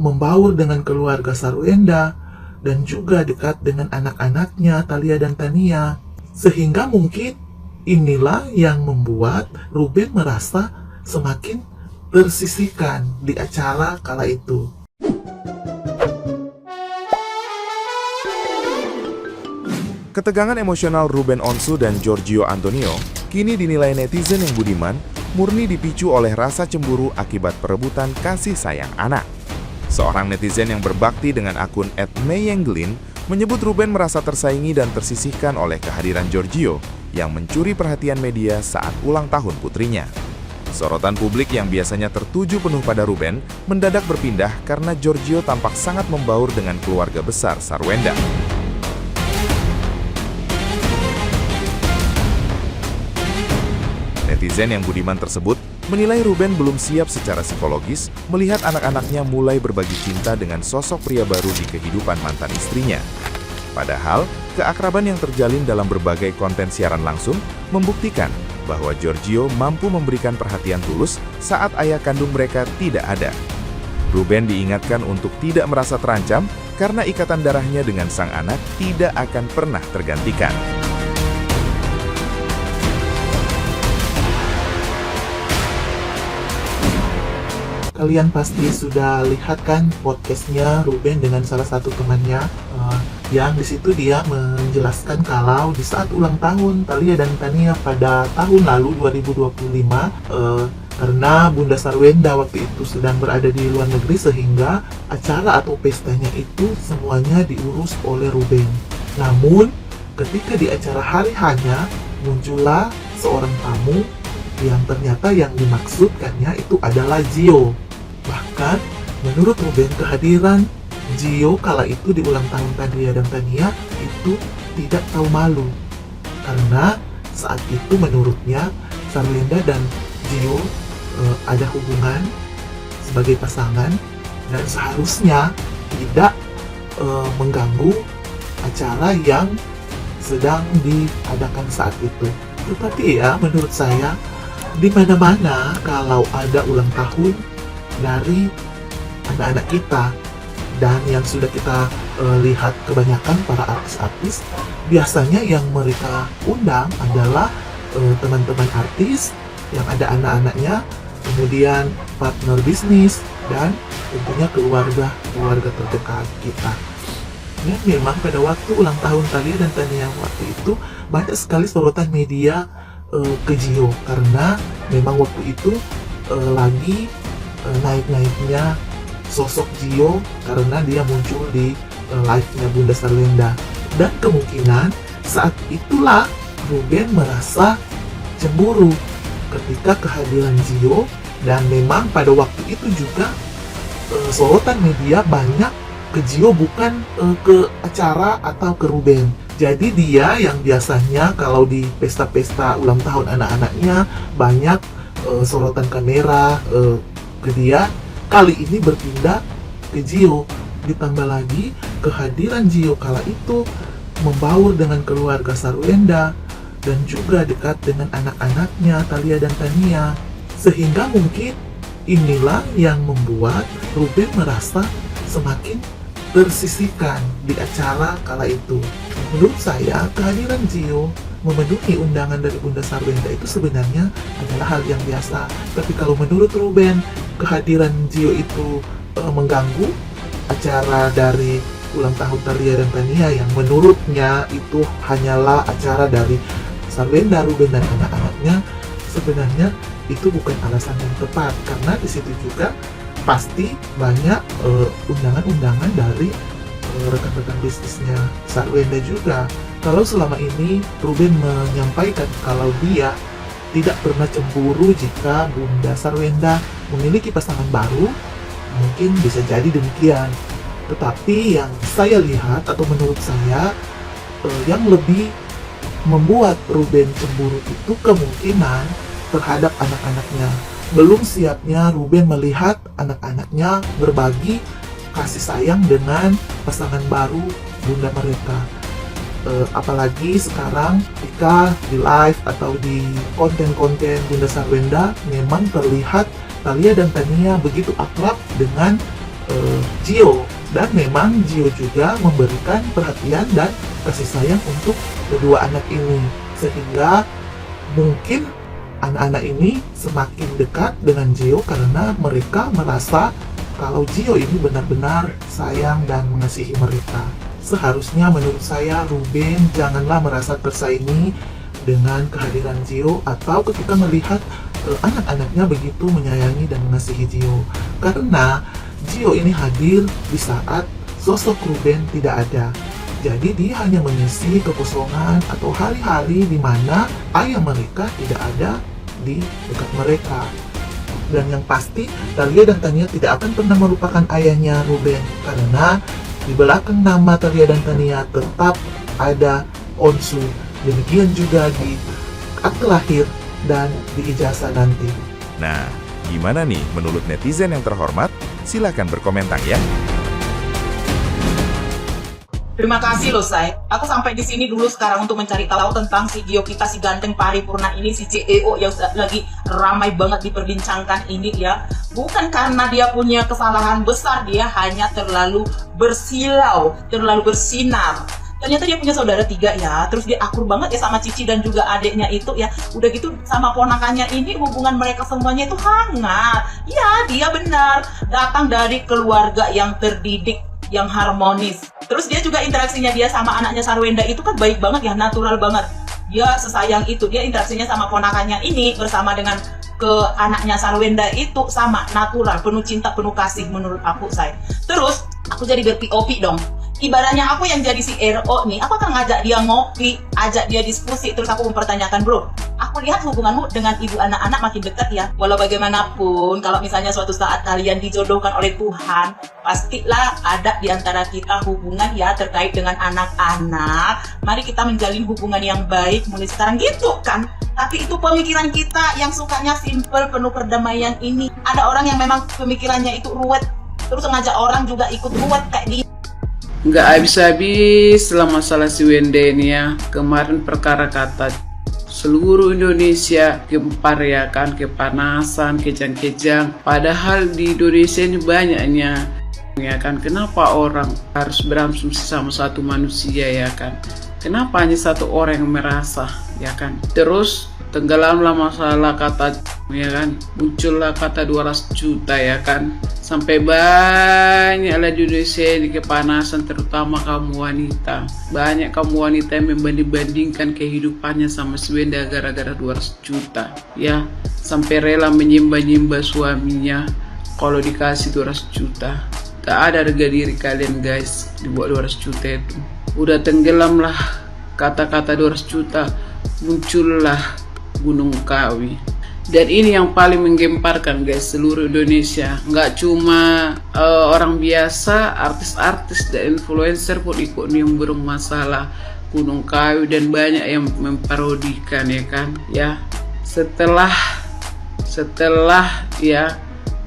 membaur dengan keluarga Sarwenda dan juga dekat dengan anak-anaknya Thalia dan Tania. Sehingga mungkin inilah yang membuat Ruben merasa semakin tersisihkan di acara kala itu. Ketegangan emosional Ruben Onsu dan Giorgio Antonio kini dinilai netizen yang budiman murni dipicu oleh rasa cemburu akibat perebutan kasih sayang anak. Seorang netizen yang berbakti dengan akun @mayengglin menyebut Ruben merasa tersaingi dan tersisihkan oleh kehadiran Giorgio yang mencuri perhatian media saat ulang tahun putrinya. Sorotan publik yang biasanya tertuju penuh pada Ruben mendadak berpindah karena Giorgio tampak sangat membaur dengan keluarga besar Sarwenda. Netizen yang budiman tersebut menilai Ruben belum siap secara psikologis melihat anak-anaknya mulai berbagi cinta dengan sosok pria baru di kehidupan mantan istrinya. Padahal, keakraban yang terjalin dalam berbagai konten siaran langsung membuktikan bahwa Giorgio mampu memberikan perhatian tulus saat ayah kandung mereka tidak ada. Ruben diingatkan untuk tidak merasa terancam karena ikatan darahnya dengan sang anak tidak akan pernah tergantikan. Kalian pasti sudah lihat kan podcastnya Ruben dengan salah satu temannya, yang di situ dia menjelaskan kalau di saat ulang tahun Thalia dan Tania pada tahun lalu 2025, karena Bunda Sarwenda waktu itu sedang berada di luar negeri sehingga acara atau pestanya itu semuanya diurus oleh Ruben. Namun ketika di acara hari hanya muncullah seorang tamu yang ternyata yang dimaksudkannya itu adalah Gio. Bahkan menurut Ruben kehadiran Gio kala itu di ulang tahun Thalia dan Tania itu tidak tahu malu. Karena saat itu menurutnya Sarwenda dan Gio ada hubungan sebagai pasangan dan seharusnya tidak mengganggu acara yang sedang diadakan saat itu. Tetapi ya menurut saya di mana-mana kalau ada ulang tahun dari anak-anak kita dan yang sudah kita lihat kebanyakan para artis-artis, biasanya yang mereka undang adalah teman-teman artis yang ada anak-anaknya, kemudian partner bisnis dan tentunya keluarga terdekat kita. Dan memang pada waktu ulang tahun Thalia dan Tania waktu itu banyak sekali sorotan media ke Gio karena memang waktu itu lagi naik-naiknya sosok Gio karena dia muncul di live-nya Bunda Sarwenda. Dan kemungkinan saat itulah Ruben merasa cemburu ketika kehadiran Gio, dan memang pada waktu itu juga sorotan media banyak ke Gio bukan ke acara atau ke Ruben. Jadi dia yang biasanya kalau di pesta-pesta ulang tahun anak-anaknya banyak sorotan kamera ke dia, kali ini berpindah ke Gio. Ditambah lagi kehadiran Gio kala itu membaur dengan keluarga Sarwenda dan juga dekat dengan anak-anaknya Thalia dan Tania. Sehingga mungkin inilah yang membuat Ruben merasa semakin tersisihkan di acara kala itu. Menurut saya kehadiran Gio memenuhi undangan dari Bunda Sarwenda itu sebenarnya adalah hal yang biasa. Tapi kalau menurut Ruben, kehadiran Gio itu mengganggu acara dari ulang tahun Thalia dan Tania yang menurutnya itu hanyalah acara dari Sarwenda, Ruben dan anak-anaknya, sebenarnya itu bukan alasan yang tepat karena di situ juga pasti banyak undangan-undangan dari rekan-rekan bisnisnya Sarwenda juga. Kalau selama ini Ruben menyampaikan kalau dia tidak pernah cemburu jika Bunda Sarwenda memiliki pasangan baru, mungkin bisa jadi demikian. Tetapi yang saya lihat atau menurut saya yang lebih membuat Ruben cemburu itu kemungkinan terhadap anak-anaknya. Belum siapnya Ruben melihat anak-anaknya berbagi kasih sayang dengan pasangan baru bunda mereka. Apalagi sekarang jika di live atau di konten-konten Bunda Sarwenda memang terlihat Thalia dan Tania begitu akrab dengan Gio. Dan memang Gio juga memberikan perhatian dan kasih sayang untuk kedua anak ini. Sehingga mungkin anak-anak ini semakin dekat dengan Gio karena mereka merasa kalau Gio ini benar-benar sayang dan mengasihi mereka. Seharusnya menurut saya Ruben janganlah merasa tersaingi dengan kehadiran Gio atau ketika melihat anak-anaknya begitu menyayangi dan mengasihi Gio. Karena Gio ini hadir di saat sosok Ruben tidak ada. Jadi dia hanya mengisi kekosongan atau hari-hari di mana ayah mereka tidak ada di dekat mereka. Dan yang pasti Thalia dan Tania tidak akan pernah melupakan ayahnya Ruben karena di belakang nama Thalia dan Tania tetap ada Onsu. Demikian juga di akte lahir dan di ijazah nanti. Nah, gimana nih menurut netizen yang terhormat? Silahkan berkomentar ya. Terima kasih loh, Say. Aku sampai di sini dulu sekarang untuk mencari tahu tentang si Gio kita, si ganteng paripurna ini, si CEO yang lagi ramai banget diperbincangkan ini ya. Bukan karena dia punya kesalahan besar, dia hanya terlalu bersilau, terlalu bersinar. Ternyata dia punya saudara 3 ya, terus dia akur banget ya sama Cici dan juga adiknya itu ya. Udah gitu sama ponakannya ini hubungan mereka semuanya itu hangat. Ya, dia benar datang dari keluarga yang terdidik, yang harmonis. Terus dia juga interaksinya dia sama anaknya Sarwenda itu kan baik banget ya, natural banget. Dia sesayang itu, dia interaksinya sama ponakannya ini bersama dengan ke anaknya Sarwenda itu sama natural, penuh cinta, penuh kasih menurut aku, Say. Terus aku jadi ber-POP dong. Ibaratnya aku yang jadi si RO nih, aku akan ngajak dia ngopi, ajak dia diskusi, terus aku mempertanyakan, bro, aku lihat hubunganmu dengan ibu anak-anak makin dekat ya. Walau bagaimanapun, kalau misalnya suatu saat kalian dijodohkan oleh Tuhan, pastilah ada di antara kita hubungan ya terkait dengan anak-anak. Mari kita menjalin hubungan yang baik mulai sekarang gitu kan. Tapi itu pemikiran kita yang sukanya simple, penuh perdamaian ini. Ada orang yang memang pemikirannya itu ruwet, terus ngajak orang juga ikut ruwet kayak dia. Nggak habis-habis lah masalah si Wende ini ya. Kemarin perkara kata seluruh Indonesia gempar ya kan, kepanasan, kejang-kejang. Padahal di Indonesia ini banyaknya ya kan. Kenapa orang harus berasumsi sama satu manusia ya kan? Kenapa hanya satu orang yang merasa ya kan? Terus tenggelamlah masalah kata ya kan, muncullah kata 200 juta ya kan, sampai banyaklah di Indonesia di kepanasan, terutama kaum wanita. Banyak kaum wanita yang membanding-bandingkan kehidupannya sama si Wenda gara-gara 200 juta ya, sampai rela menyembah-nyembah suaminya kalau dikasih 200 juta. Tak ada harga diri kalian guys dibuat 200 juta itu. Udah tenggelam lah kata-kata 200 juta, muncullah Gunung Kawi. Dan ini yang paling menggemparkan guys seluruh Indonesia. Nggak cuma orang biasa, artis-artis dan influencer pun ikut nimbrung masalah Gunung Kawi dan banyak yang memparodikan ya kan. Ya setelah ya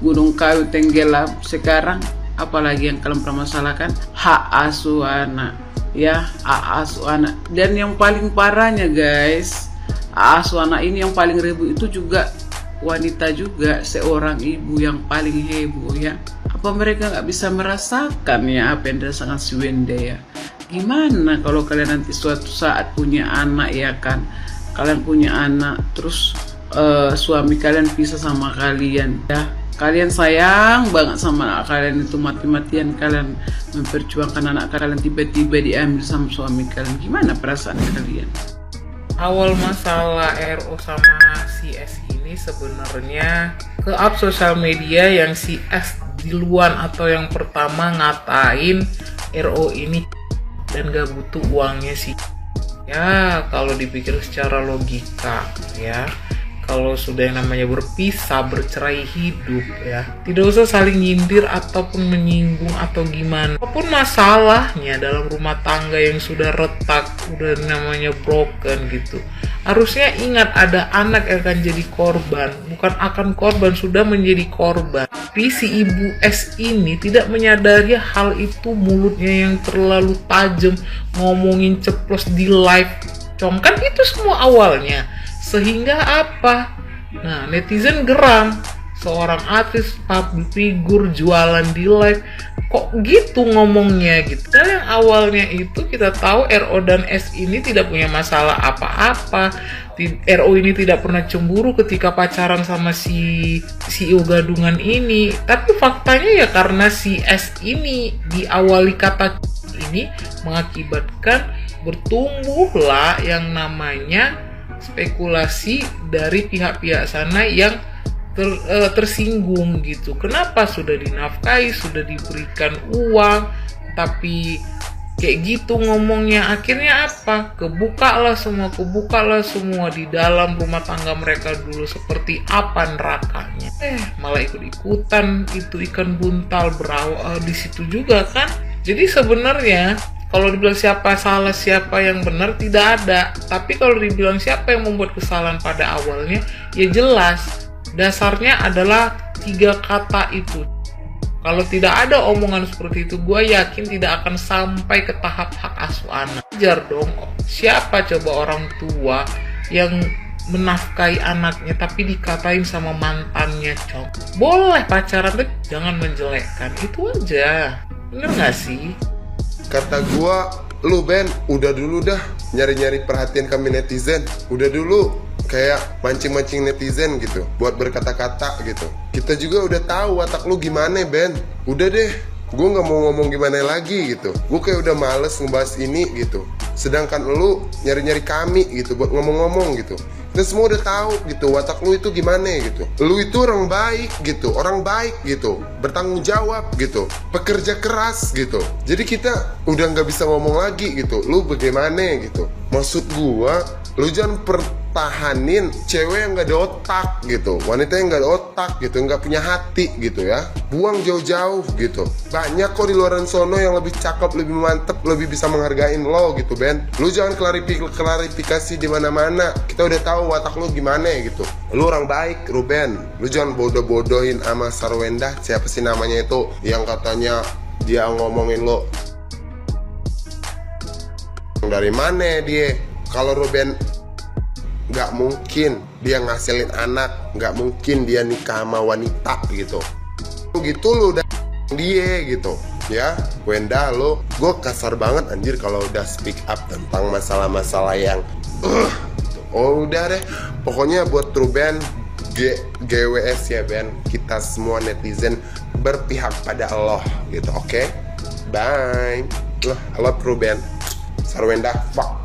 Gunung Kawi tenggelam, sekarang apalagi yang kalian permasalahkan, hak asuh anak ya, hak asuh anak. Dan yang paling parahnya guys, asuh anak ini yang paling ribut itu juga wanita juga, seorang ibu yang paling heboh ya. Apa mereka nggak bisa merasakan ya apa yang dirasakan si Wenda ya? Gimana kalau kalian nanti suatu saat punya anak ya kan, kalian punya anak terus suami kalian pisah sama kalian ya, kalian sayang banget sama anak kalian itu, mati-matian kalian memperjuangkan anak kalian, tiba-tiba diambil sama suami kalian, gimana perasaan kalian? Awal masalah RO sama si S ini sebenarnya ke up sosial media yang si S duluan atau yang pertama ngatain RO ini dan gak butuh uangnya sih. Ya kalau dipikir secara logika ya, kalau sudah yang namanya berpisah, bercerai hidup ya, tidak usah saling nyindir ataupun menyinggung atau gimana. Apapun masalahnya dalam rumah tangga yang sudah retak, udah namanya broken gitu, harusnya ingat ada anak yang akan jadi korban, bukan akan korban, sudah menjadi korban. Tapi si ibu S ini tidak menyadari hal itu, mulutnya yang terlalu tajam, ngomongin ceplos di live, kan itu semua awalnya. Sehingga apa? Nah, netizen geram. Seorang artis, public figure, jualan di live, kok gitu ngomongnya gitu. Dan yang awalnya itu kita tahu RO dan S ini tidak punya masalah apa-apa. RO ini tidak pernah cemburu ketika pacaran sama si CEO gadungan ini. Tapi faktanya ya karena si S ini diawali kata ini mengakibatkan bertumbuhlah yang namanya spekulasi dari pihak-pihak sana yang tersinggung gitu. Kenapa sudah dinafkahi, sudah diberikan uang, tapi kayak gitu ngomongnya. Akhirnya apa? Kebukalah semua di dalam rumah tangga mereka dulu seperti apa nerakanya. Malah ikut-ikutan itu ikan buntal berawal di situ juga kan. Jadi sebenarnya kalau dibilang siapa salah, siapa yang benar, tidak ada. Tapi kalau dibilang siapa yang membuat kesalahan pada awalnya, ya jelas. Dasarnya adalah 3 kata itu. Kalau tidak ada omongan seperti itu, gue yakin tidak akan sampai ke tahap hak asuh anak. Wajar dong, siapa coba orang tua yang menafkahi anaknya tapi dikatain sama mantannya, cok. Boleh pacaran, tapi jangan menjelekkan. Itu aja. Bener gak sih? Kata gua, lu Ben, udah dulu dah nyari-nyari perhatian kami netizen. Udah dulu kayak mancing-mancing netizen gitu, buat berkata-kata gitu. Kita juga udah tahu watak lu gimana Ben. Udah deh, gua nggak mau ngomong gimana lagi gitu. Gua kayak udah males ngebahas ini gitu. Sedangkan lu nyari-nyari kami gitu buat ngomong-ngomong gitu. Kita semua udah tahu gitu watak lu itu gimana gitu. Lu itu orang baik gitu, bertanggung jawab gitu, pekerja keras gitu. Jadi kita udah nggak bisa ngomong lagi gitu. Lu bagaimana gitu? Maksud gua, lu jangan pertahanin cewek yang nggak ada otak gitu, wanita yang nggak ada otak gitu, nggak punya hati gitu ya. Buang jauh-jauh gitu. Banyak kok di luar sono yang lebih cakep, lebih mantep, lebih bisa menghargain lo gitu Ben. Lu jangan klarifikasi di mana-mana. Kita udah tahu watak lu gimana gitu. Lu orang baik, Ruben. Lu jangan bodoh-bodohin sama Sarwenda, siapa sih namanya itu yang katanya dia ngomongin lo. Dari mana dia? Kalau Ruben nggak mungkin dia ngasilin anak, nggak mungkin dia nikah sama wanita gitu. Gitu lu udah dia gitu ya. Wenda lo, gue kasar banget anjir kalau udah speak up tentang masalah-masalah yang oh udah deh. Pokoknya buat Ruben GWS ya Ben, kita semua netizen berpihak pada Allah gitu, oke? Bye. I love Ruben. Sarwenda, fuck.